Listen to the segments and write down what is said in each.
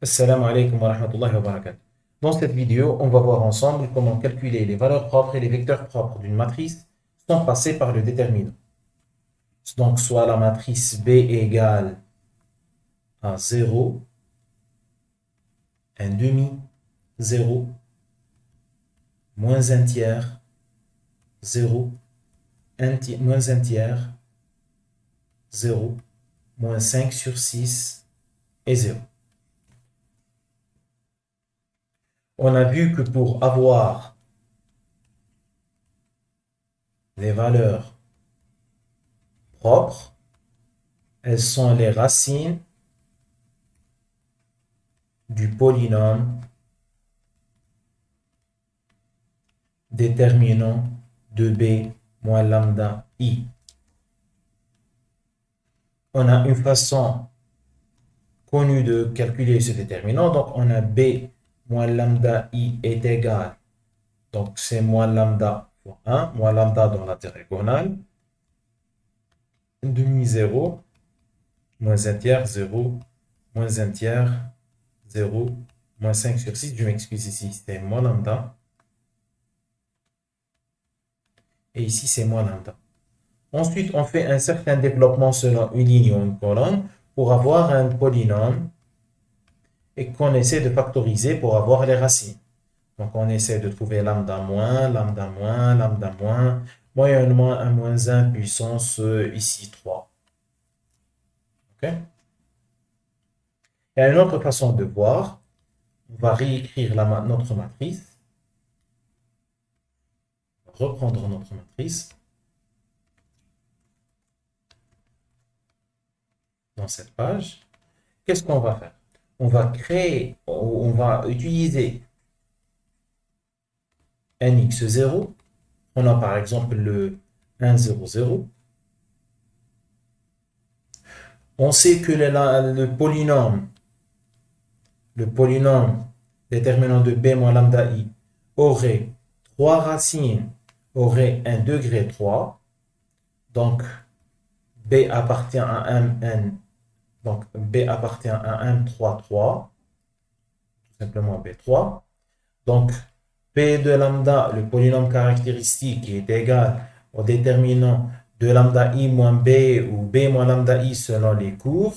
Assalamu alaikum wa rahmatullahi wa barakatuh. Dans cette vidéo, on va voir ensemble comment calculer les valeurs propres et les vecteurs propres d'une matrice sans passer par le déterminant. Donc, soit la matrice B égale à 0, 1 demi, 0, moins un tiers, 0, moins un tiers, 0, moins 5 sur 6 et 0. On a vu que pour avoir les valeurs propres, elles sont les racines du polynôme déterminant de B moins lambda I. On a une façon connue de calculer ce déterminant. Donc, on a B moins lambda I est égal. Donc, c'est moins lambda fois 1, moins lambda dans la diagonale. Demi 0, moins un tiers, 0, moins un tiers, 0, moins 5 sur 6. Je m'excuse ici, c'est moins lambda. Et ici, c'est moins lambda. Ensuite, on fait un certain développement selon une ligne ou une colonne pour avoir un polynôme et qu'on essaie de factoriser pour avoir les racines. Donc, on essaie de trouver lambda moins, lambda moins, lambda moins, moyennement 1 moins 1 puissance ici 3. OK? Il y a une autre façon de voir. On va réécrire notre matrice. Reprendre notre matrice. Dans cette page. Qu'est-ce qu'on va faire? On va utiliser nx0. On a par exemple le 1, 0, 0. On sait que le polynôme déterminant de b moins lambda i aurait 3 racines, aurait un degré 3. Donc, b appartient à un n. Donc, b appartient à un 3, 3. Tout simplement b3. Donc, p de lambda, le polynôme caractéristique, est égal au déterminant de lambda i moins b ou b moins lambda i selon les cours.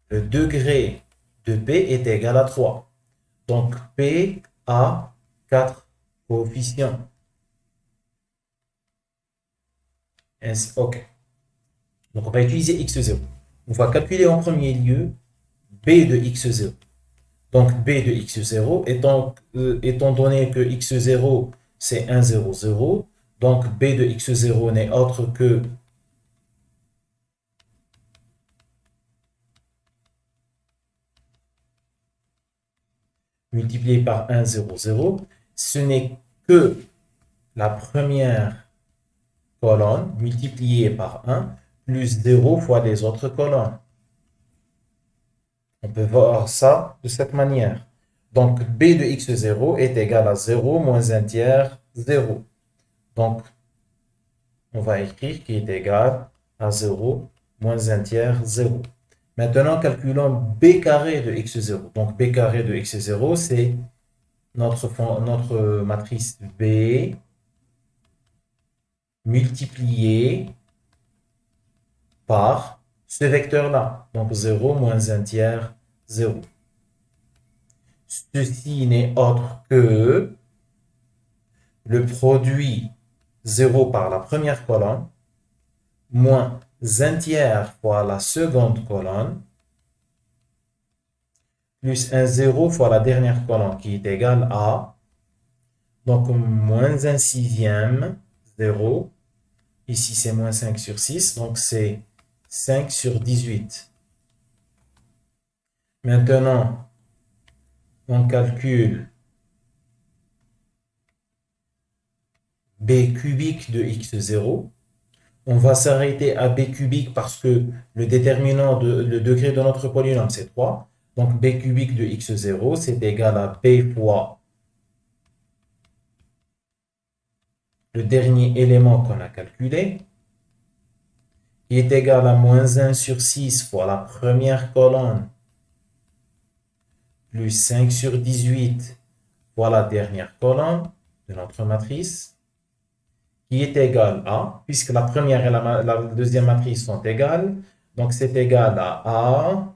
Le degré de p est égal à 3. Donc, p a 4 coefficients. OK. Donc, on va utiliser x0. On va calculer en premier lieu b de x0. Donc, b de x0, étant donné que x0, c'est 1, 0, 0, donc b de x0 n'est autre que multiplié par 1, 0, 0. Ce n'est que la première colonne multipliée par 1 plus 0 fois les autres colonnes. On peut voir ça de cette manière. Donc, b de x0 est égal à 0 moins 1 tiers, 0. Donc, on va écrire qui est égal à 0 moins 1 tiers, 0. Maintenant, calculons b carré de x0. Donc, b carré de x0, c'est notre matrice b multiplié par ce vecteur-là. Donc, 0 moins 1 tiers, 0. Ceci n'est autre que le produit 0 par la première colonne moins 1 tiers fois la seconde colonne plus un 0 fois la dernière colonne qui est égale à, donc moins 1 sixième, 0. Ici, c'est moins 5 sur 6, donc c'est 5 sur 18. Maintenant, on calcule b cubique de x0. On va s'arrêter à b cubique parce que le degré de notre polynôme, c'est 3. Donc, b cubique de x0, c'est égal à b fois le dernier élément qu'on a calculé, qui est égal à moins 1 sur 6 fois la première colonne plus 5 sur 18 fois la dernière colonne de notre matrice, qui est égale à, puisque la première et la deuxième matrice sont égales, donc c'est égal à A,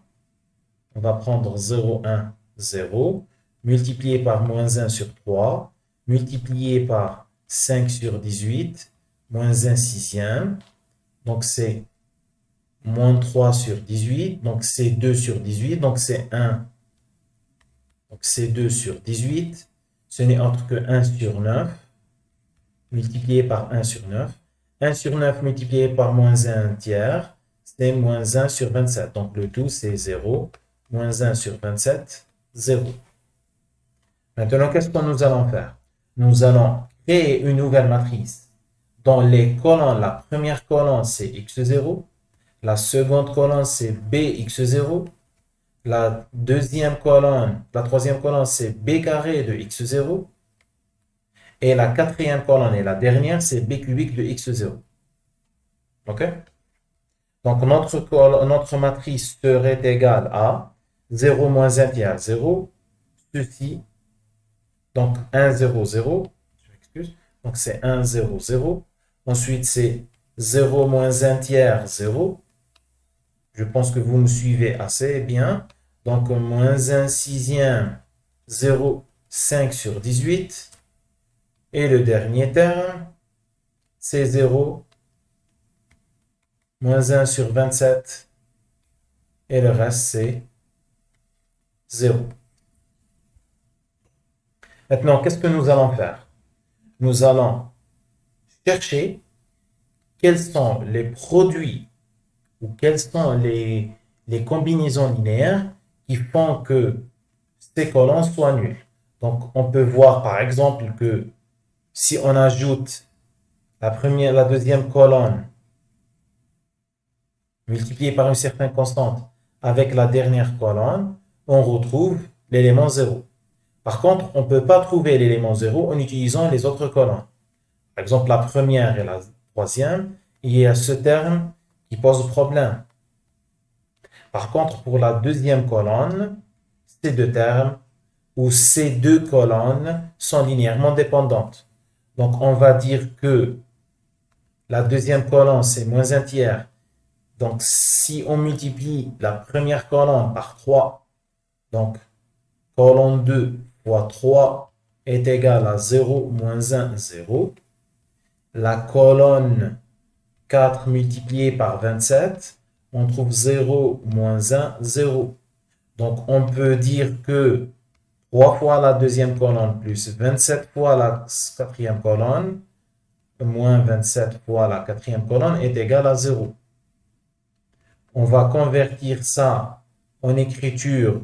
on va prendre 0, 1, 0, multiplié par moins 1 sur 3, multiplié par 5 sur 18, moins 1 sixième, donc c'est moins 3 sur 18, donc c'est 2 sur 18, donc c'est 1, donc c'est 2 sur 18, ce n'est autre que 1 sur 9, multiplié par 1 sur 9. 1 sur 9 multiplié par moins 1 tiers, c'est moins 1 sur 27. Donc le tout, c'est 0. Moins 1 sur 27, 0. Maintenant, qu'est-ce que nous allons faire? Nous allons créer une nouvelle matrice dont les colonnes, la première colonne, c'est x0. La seconde colonne, c'est bx0. La deuxième colonne, la troisième colonne, c'est b carré de x0. Et la quatrième colonne et la dernière, c'est b cubique de x0. OK? Donc, notre matrice serait égale à 0 moins 1 tiers 0. Ceci, donc 1, 0, 0. Je m'excuse. Donc, c'est 1, 0, 0. Ensuite, c'est 0 moins 1 tiers 0. Je pense que vous me suivez assez bien. Donc, moins 1 sixième 0, 5 sur 18. Et le dernier terme, c'est 0, moins 1 sur 27. Et le reste, c'est 0. Maintenant, qu'est-ce que nous allons faire? Nous allons chercher quels sont les produits ou quelles sont les combinaisons linéaires qui font que ces colonnes soient nulles. Donc, on peut voir par exemple que si on ajoute la deuxième colonne multipliée par une certaine constante avec la dernière colonne, on retrouve l'élément 0. Par contre, on ne peut pas trouver l'élément 0 en utilisant les autres colonnes. Par exemple, la première et la troisième, il y a ce terme qui pose problème. Par contre, pour la deuxième colonne, ces deux termes ou ces deux colonnes sont linéairement dépendantes. Donc, on va dire que la deuxième colonne, c'est moins 1 tiers. Donc, si on multiplie la première colonne par 3, donc colonne 2 fois 3 est égal à 0 moins 1, 0. La colonne 4 multipliée par 27, on trouve 0 moins 1, 0. Donc, on peut dire que 3 fois la deuxième colonne plus 27 fois la quatrième colonne, moins 27 fois la quatrième colonne est égal à 0. On va convertir ça en écriture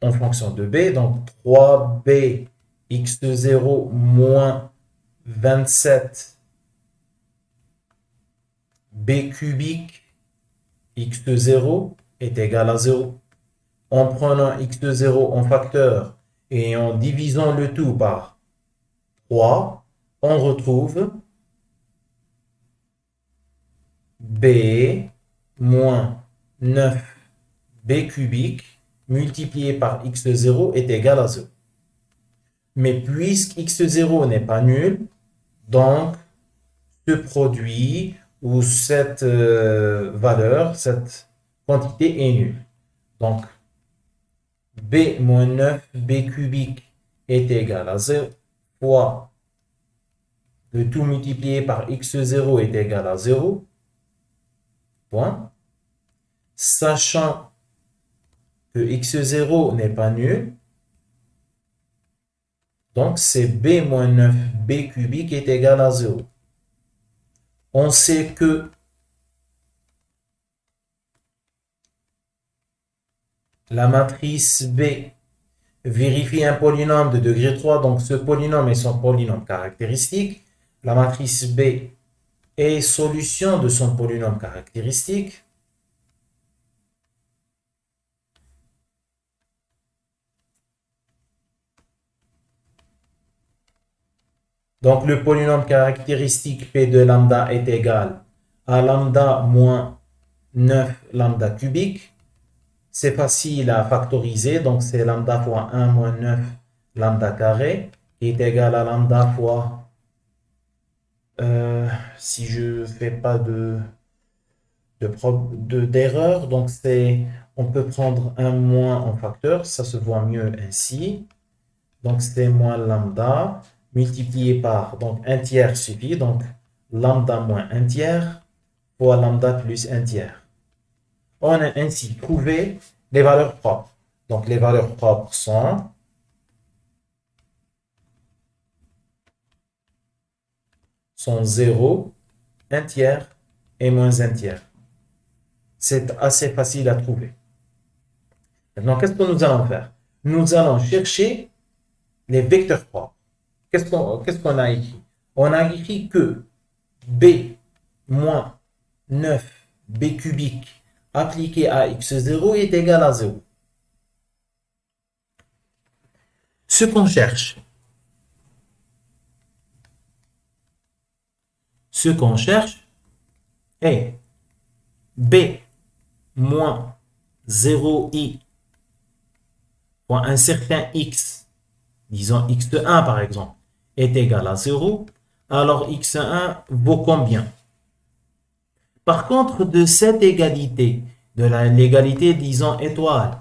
en fonction de b. Donc, 3b x de 0 moins 27 b cubique x de 0 est égal à 0. En prenant x de 0 en facteur et en divisant le tout par 3, on retrouve b moins 9b cubique multiplié par x de 0 est égal à 0. Mais puisque x de 0 n'est pas nul, donc ce produit ou cette valeur, cette quantité est nulle. Donc, b moins 9b cubique est égal à 0 fois le tout multiplié par x0 est égal à 0. Point. Sachant que x0 n'est pas nul, donc c'est b moins 9b cubique est égal à 0. On sait que la matrice B vérifie un polynôme de degré 3, donc ce polynôme est son polynôme caractéristique. La matrice B est solution de son polynôme caractéristique. Donc le polynôme caractéristique P de lambda est égal à lambda moins 9 lambda cubique. c'est facile à factoriser. Donc, c'est lambda fois 1 moins 9 lambda carré qui est égal à lambda fois, si je ne fais pas d'erreur, donc on peut prendre un moins en facteur, ça se voit mieux ainsi. Donc, c'est moins lambda multiplié par, donc, un tiers suffit. Donc, lambda moins un tiers fois lambda plus un tiers. On a ainsi trouvé les valeurs propres. Donc, les valeurs propres sont sont 0, 1 tiers et moins 1 tiers. C'est assez facile à trouver. Maintenant, qu'est-ce que nous allons faire? Nous allons chercher les vecteurs propres. Qu'est-ce qu'on a écrit? On a écrit que b moins 9b cubique appliqué à x0 est égal à 0. Ce qu'on cherche, est b moins 0i fois un certain x, disons x1 par exemple, est égal à 0, alors x1 vaut combien? Par contre, de cette égalité, de l'égalité disons étoile,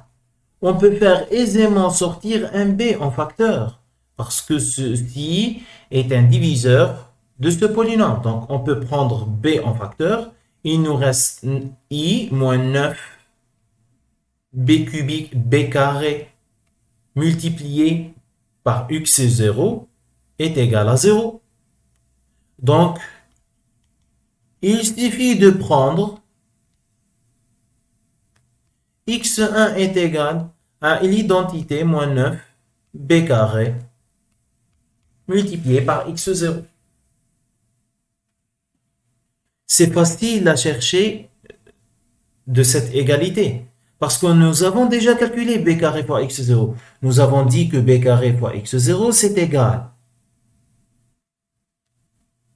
on peut faire aisément sortir un b en facteur, parce que ceci est un diviseur de ce polynôme. Donc, on peut prendre b en facteur, il nous reste i moins 9 b cubique b carré multiplié par x0 est égal à 0. Donc, il suffit de prendre x1 est égal à l'identité moins 9 b carré multiplié par x0. C'est facile à chercher de cette égalité. Parce que nous avons déjà calculé b carré fois x0. Nous avons dit que b carré fois x0, c'est égal.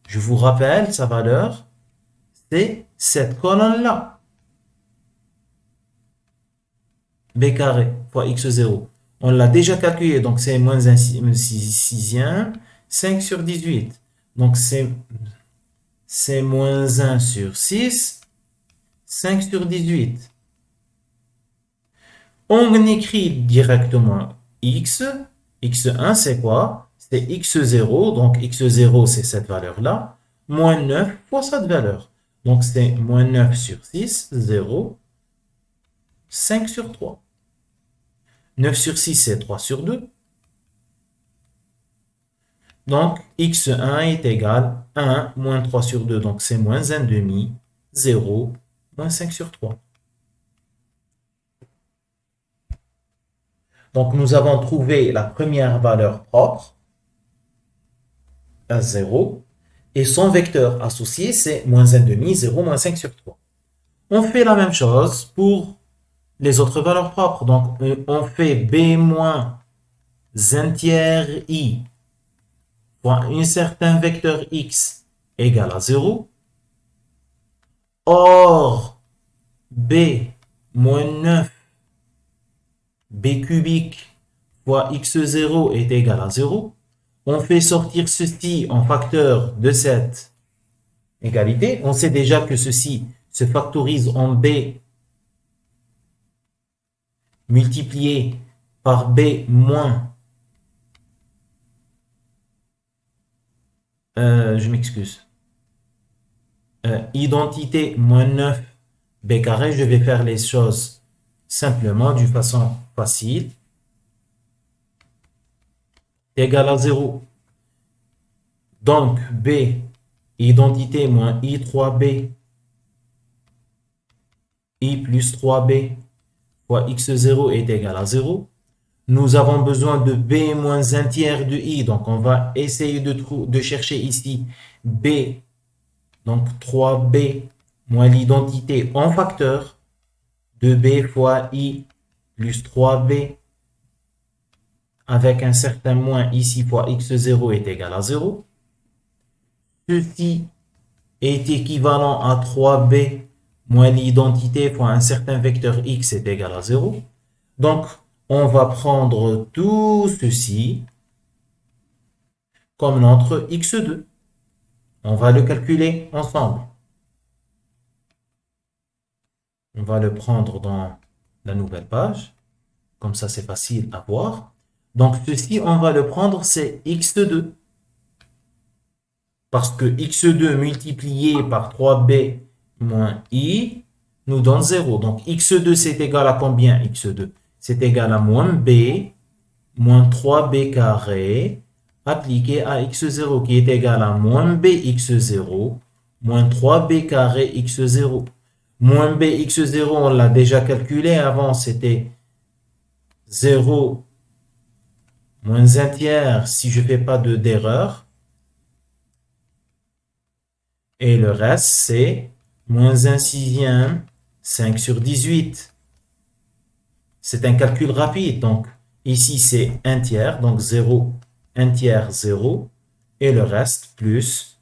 Je vous rappelle, sa valeur, c'est cette colonne-là. B carré fois x0. On l'a déjà calculé, donc c'est moins 1 sixième, 5 sur 18. Donc c'est moins 1 sur 6, 5 sur 18. On écrit directement x. x1, c'est quoi? C'est x0. Donc, x0, c'est cette valeur-là. Moins 9 fois cette valeur. Donc, c'est moins 9 sur 6, 0. 5 sur 3. 9 sur 6, c'est 3 sur 2. Donc, x1 est égal à 1 moins 3 sur 2. Donc, c'est moins 1 demi, 0, moins 5 sur 3. Donc, nous avons trouvé la première valeur propre, à 0, et son vecteur associé, c'est moins 1 demi, 0, moins 5 sur 3. On fait la même chose pour les autres valeurs propres. Donc, on fait b moins 1 tiers i fois un certain vecteur x égale à 0. Or, b moins 9 b cubique fois x0 est égal à 0. On fait sortir ceci en facteur de cette égalité. On sait déjà que ceci se factorise en b multiplié par b moins, je m'excuse, identité moins 9 b carré. Je vais faire les choses simplement d'une façon facile. Égal à 0. Donc, b, identité moins i3b, i plus 3b fois x0 est égal à 0. Nous avons besoin de b moins 1 tiers de i. Donc, on va essayer de chercher ici b, donc 3b moins l'identité en facteur, 2b fois i plus 3b avec un certain moins ici fois x0 est égal à 0. Ceci est équivalent à 3b moins l'identité fois un certain vecteur x est égal à 0. Donc, on va prendre tout ceci comme notre x2. On va le calculer ensemble. On va le prendre dans la nouvelle page. Comme ça, c'est facile à voir. Donc, ceci, on va le prendre, c'est x2. Parce que x2 multiplié par 3b moins i nous donne 0. Donc, x2, c'est égal à combien, x2? C'est égal à moins b moins 3b carré appliqué à x0 qui est égal à moins bx0 moins 3b carré x0. Moins bx0, on l'a déjà calculé avant, c'était 0 moins 1 tiers si je ne fais pas d'erreur. Et le reste, c'est moins 1 sixième, 5 sur 18. C'est un calcul rapide. Donc, ici, c'est 1 tiers. Donc, 0, 1 tiers, 0. Et le reste, plus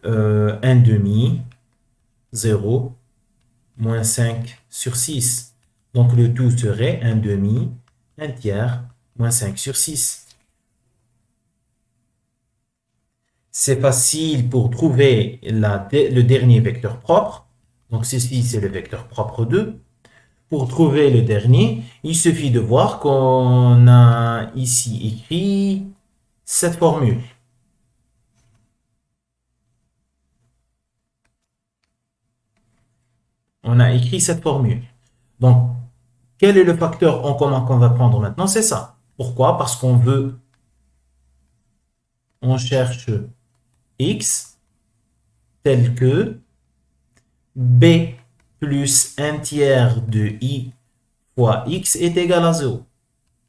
1 demi, 0, moins 5 sur 6. Donc, le tout serait 1 demi, 1 tiers, moins 5 sur 6. C'est facile pour trouver le dernier vecteur propre. Donc, ceci, c'est le vecteur propre 2. Pour trouver le dernier, il suffit de voir qu'on a ici écrit cette formule. On a écrit cette formule. Donc, quel est le facteur en commun qu'on va prendre maintenant? C'est ça. Pourquoi? Parce qu'on cherche x tel que b plus 1 tiers de i fois x est égal à 0.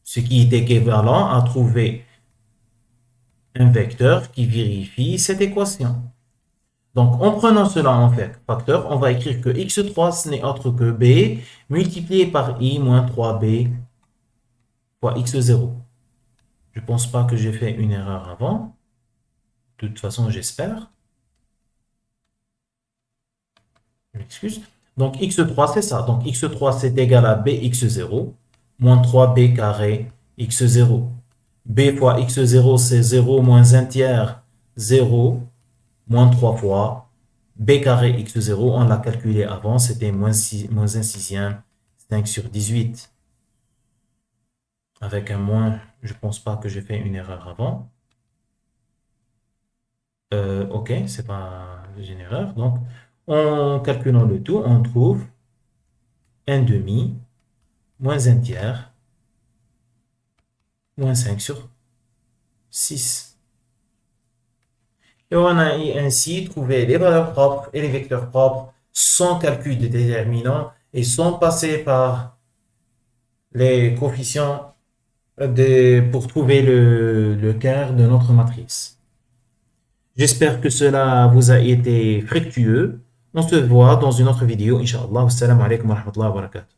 Ce qui est équivalent à trouver un vecteur qui vérifie cette équation. Donc, en prenant cela en facteur, on va écrire que x3, ce n'est autre que b multiplié par i moins 3b fois x0. Je ne pense pas que j'ai fait une erreur avant. De toute façon, j'espère. Je m'excuse. Donc, x3, c'est ça. Donc, x3, c'est égal à bx0 moins 3b carré x0. b fois x0, c'est 0 moins 1 tiers, 0, moins 3 fois b carré x0. On l'a calculé avant, c'était moins 1 sixième, 5 sur 18. Avec un moins, je ne pense pas que j'ai fait une erreur avant. Ok, c'est pas une erreur. Donc, en calculant le tout, on trouve 1 demi moins 1 tiers moins 5 sur 6. Et on a ainsi trouvé les valeurs propres et les vecteurs propres sans calcul de déterminants et sans passer par les coefficients pour trouver le quart de notre matrice. J'espère que cela vous a été fructueux. On se voit dans une autre vidéo, Inch'Allah. Assalamu alaikum wa rahmatullahi wa barakatuh.